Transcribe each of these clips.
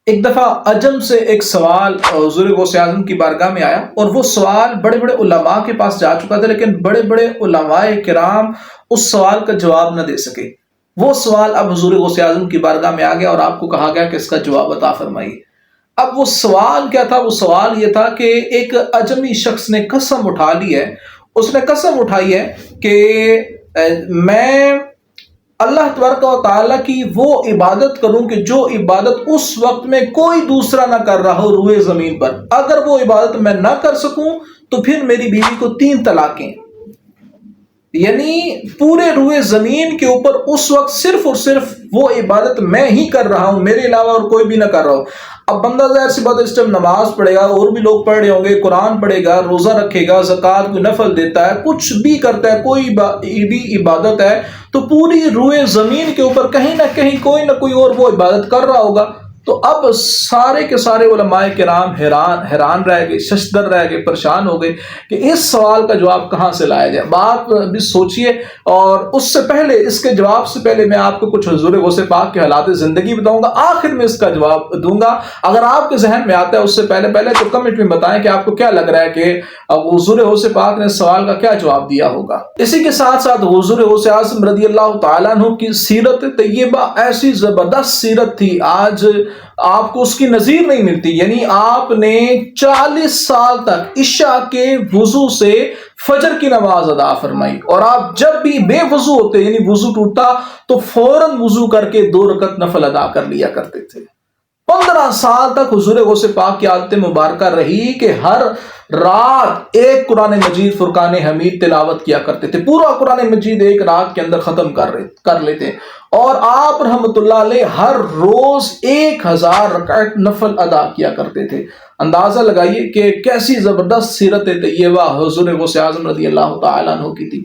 ایک دفعہ عجم سے ایک سوال حضور غوث اعظم کی بارگاہ میں آیا، اور وہ سوال بڑے بڑے علماء کے پاس جا چکا تھا، لیکن بڑے بڑے علماء کرام اس سوال کا جواب نہ دے سکے۔ وہ سوال اب حضور غوث اعظم کی بارگاہ میں آ گیا اور آپ کو کہا گیا کہ اس کا جواب عطا فرمائیے۔ اب وہ سوال کیا تھا؟ وہ سوال یہ تھا کہ ایک اجمی شخص نے قسم اٹھا لی ہے، اس نے قسم اٹھائی ہے کہ میں اللہ تبارک و تعالیٰ کی وہ عبادت کروں کہ جو عبادت اس وقت میں کوئی دوسرا نہ کر رہا ہو روئے زمین پر۔ اگر وہ عبادت میں نہ کر سکوں تو پھر میری بیوی کو 3 طلاقیں، یعنی پورے روئے زمین کے اوپر اس وقت صرف اور صرف وہ عبادت میں ہی کر رہا ہوں، میرے علاوہ اور کوئی بھی نہ کر رہا ہو۔ اب بندہ ظاہر سی بات ہے، اس ٹائم نماز پڑھے گا، اور بھی لوگ پڑھ رہے ہوں گے، قرآن پڑھے گا، روزہ رکھے گا، زکوٰۃ کو نفل دیتا ہے، کچھ بھی کرتا ہے، کوئی بھی عبادت ہے، تو پوری روئے زمین کے اوپر کہیں نہ کہیں کوئی نہ کوئی اور وہ عبادت کر رہا ہوگا۔ تو اب سارے کے سارے علماء کرام حیران رہ گئے، ششدر رہ گئے، پریشان ہو گئے کہ اس سوال کا جواب کہاں سے لایا جائے۔ بات بھی سوچئے، اور اس سے پہلے، اس کے جواب سے پہلے میں آپ کو کچھ حضور غوث پاک کے حالات زندگی بتاؤں گا، آخر میں اس کا جواب دوں گا۔ اگر آپ کے ذہن میں آتا ہے اس سے پہلے تو کمنٹ میں بتائیں کہ آپ کو کیا لگ رہا ہے کہ حضور غوث پاک نے اس سوال کا کیا جواب دیا ہوگا۔ اسی کے ساتھ ساتھ حضور غوث اعظم رضی اللہ تعالیٰ عنہ کی سیرت طیبہ ایسی زبردست سیرت تھی، آج آپ کو اس کی نظیر نہیں ملتی۔ یعنی آپ نے 40 سال تک عشاء کے وضو سے فجر کی نماز ادا فرمائی، اور آپ جب بھی بے وضو ہوتے، یعنی وضو ٹوٹتا تو فوراً وضو کر کے 2 رکعت نفل ادا کر لیا کرتے تھے۔ 15 سال تک حضور غوث پاک کی عادت مبارکہ رہی کہ ہر رات ایک قرآن مجید فرقان حمید تلاوت کیا کرتے تھے، پورا قرآن مجید ایک رات کے اندر ختم کر لیتے، اور آپ رحمت اللہ علیہ ہر روز 1000 رکعت نفل ادا کیا کرتے تھے۔ اندازہ لگائیے کہ کیسی زبردست سیرت طیبہ حضور غوث اعظم رضی اللہ تعالیٰ عنہ کی تھی۔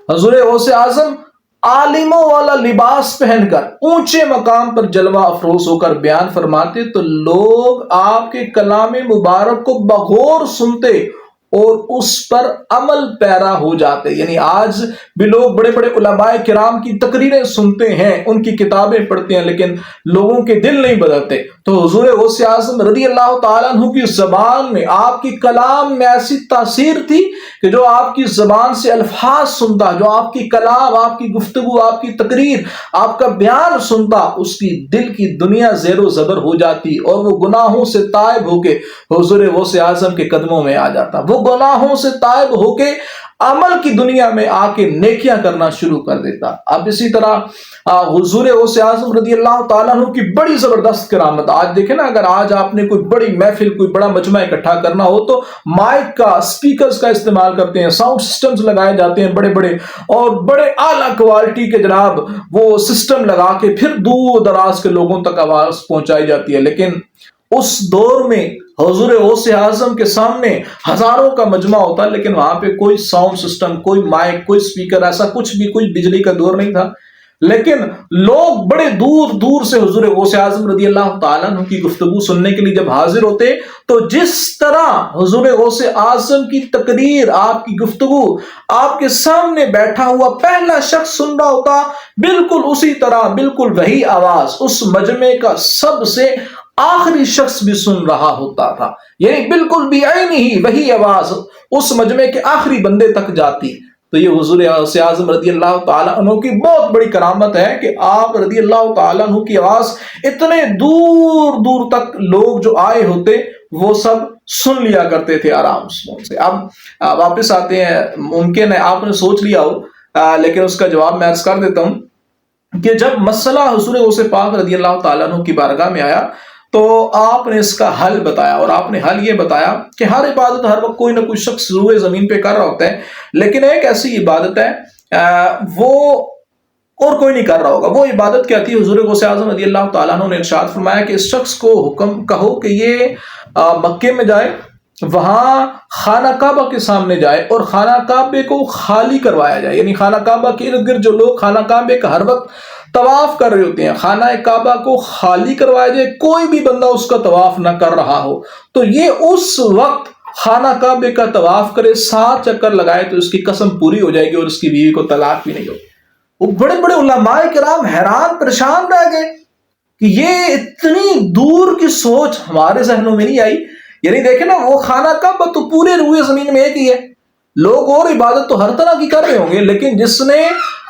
حضور غوث اعظم عالموں والا لباس پہن کر اونچے مقام پر جلوہ افروز ہو کر بیان فرماتے تو لوگ آپ کے کلام مبارک کو بغور سنتے اور اس پر عمل پیرا ہو جاتے۔ یعنی آج بھی لوگ بڑے بڑے علماء کرام کی تقریریں سنتے ہیں، ان کی کتابیں پڑھتے ہیں، لیکن لوگوں کے دل نہیں بدلتے۔ تو حضور غوث اعظم رضی اللہ تعالیٰ عنہ کی زبان میں، آپ کی کلام میں ایسی تاثیر تھی کہ جو آپ کی زبان سے الفاظ سنتا، جو آپ کی کلام، آپ کی گفتگو، آپ کی تقریر، آپ کا بیان سنتا، اس کی دل کی دنیا زیر و زبر ہو جاتی، اور وہ گناہوں سے تائب ہو کے حضور غوث اعظم کے قدموں میں آ جاتا۔ وہ گناہوں سے تائب ہو کے عمل کی دنیا میں آ کے نیکیاں کرنا شروع کر دیتا۔ اب اسی طرح حضور غوث اعظم رضی اللہ تعالیٰ عنہ کی بڑی زبردست کرامت، آج دیکھیں نا، اگر آج آپ نے کوئی بڑی محفل، کوئی بڑا مجمع اکٹھا کرنا ہو تو مائک کا، سپیکرز کا استعمال کرتے ہیں، ساؤنڈ سسٹمز لگائے جاتے ہیں بڑے بڑے، اور بڑے اعلیٰ کوالٹی کے جناب وہ سسٹم لگا کے پھر دور دراز کے لوگوں تک آواز پہنچائی جاتی ہے۔ لیکن اس دور میں حضور غوث اعظم کے سامنے ہزاروں کا مجمع ہوتا، لیکن وہاں پہ کوئی ساؤنڈ سسٹم، کوئی مائک، کوئی سپیکر، ایسا کچھ بھی، کوئی بجلی کا دور نہیں تھا، لیکن لوگ بڑے دور دور سے حضور غوث اعظم رضی اللہ تعالیٰ عنہ کی گفتگو سننے کے لیے جب حاضر ہوتے تو جس طرح حضور غوث اعظم کی تقریر، آپ کی گفتگو آپ کے سامنے بیٹھا ہوا پہلا شخص سن رہا ہوتا، بالکل اسی طرح، بالکل وہی آواز اس مجمع کا سب سے آخری شخص بھی سن رہا ہوتا تھا۔ یعنی بالکل بھی عینی ہی وہی آواز اس مجمع کے آخری بندے تک جاتی۔ تو یہ حضور غوث اعظم رضی اللہ تعالیٰ عنہ کی بہت بڑی کرامت ہے کہ آپ رضی اللہ تعالیٰ عنہ کی آواز اتنے دور دور تک لوگ جو آئے ہوتے وہ سب سن لیا کرتے تھے آرام سے۔ اب واپس آتے ہیں، ممکن ہے آپ نے سوچ لیا ہو، لیکن اس کا جواب میں عرض کر دیتا ہوں کہ جب مسئلہ حضور غوث پاک رضی اللہ تعالیٰ عنہ کی بارگاہ میں آیا تو آپ نے اس کا حل بتایا، اور آپ نے حل یہ بتایا کہ ہر عبادت ہر وقت کوئی نہ کوئی شخص روئے زمین پہ کر رہا ہوتا ہے، لیکن ایک ایسی عبادت ہے وہ اور کوئی نہیں کر رہا ہوگا۔ وہ عبادت کیا تھی؟ حضور غوث اعظم رضی اللہ تعالیٰ عنہ نے ارشاد فرمایا کہ اس شخص کو حکم کہو کہ یہ مکے میں جائے، وہاں خانہ کعبہ کے سامنے جائے اور خانہ کعبے کو خالی کروایا جائے۔ یعنی خانہ کعبہ کے ارد گرد جو لوگ خانہ کعبے کا ہر وقت طواف کر رہے ہوتے ہیں، خانہ کعبہ کو خالی کروایا جائے، کوئی بھی بندہ اس کا طواف نہ کر رہا ہو، تو یہ اس وقت خانہ کعبے کا طواف کرے، 7 چکر لگائے تو اس کی قسم پوری ہو جائے گی اور اس کی بیوی کو طلاق بھی نہیں ہوگی۔ وہ بڑے بڑے علماء کرام حیران پریشان رہ گئے کہ یہ اتنی دور کی سوچ ہمارے ذہنوں میں نہیں آئی. یعنی دیکھیں نا، وہ خانہ کعبہ تو پورے روئے زمین میں ایک ہی ہے، لوگ اور عبادت تو ہر طرح کی کر رہے ہوں گے، لیکن جس نے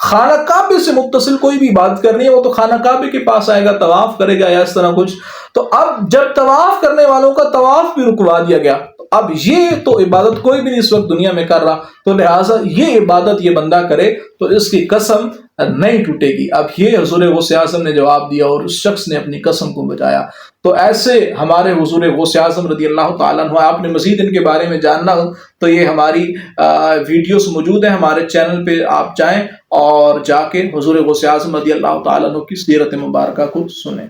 خانہ کعبے سے متصل کوئی بھی عبادت کرنی ہے وہ تو خانہ کعبے کے پاس آئے گا، طواف کرے گا یا اس طرح کچھ. تو اب جب طواف کرنے والوں کا طواف بھی رکوا دیا گیا، تو اب یہ تو عبادت کوئی بھی نہیں اس وقت دنیا میں کر رہا، تو لہٰذا یہ عبادت یہ بندہ کرے تو اس کی قسم نہیں ٹوٹے گی. اب یہ حضور غوث اعظم نے جواب دیا اور اس شخص نے اپنی قسم کو بچایا. تو ایسے ہمارے حضور غوث اعظم رضی اللہ تعالیٰ عنہ. آپ نے مزید ان کے بارے میں جاننا ہو تو یہ ہماری ویڈیوز موجود ہیں ہمارے چینل پہ، آپ جائیں اور جا کے حضور غوث اعظم رضی اللہ تعالیٰ عنہ کی سیرت مبارکہ کو سنیں.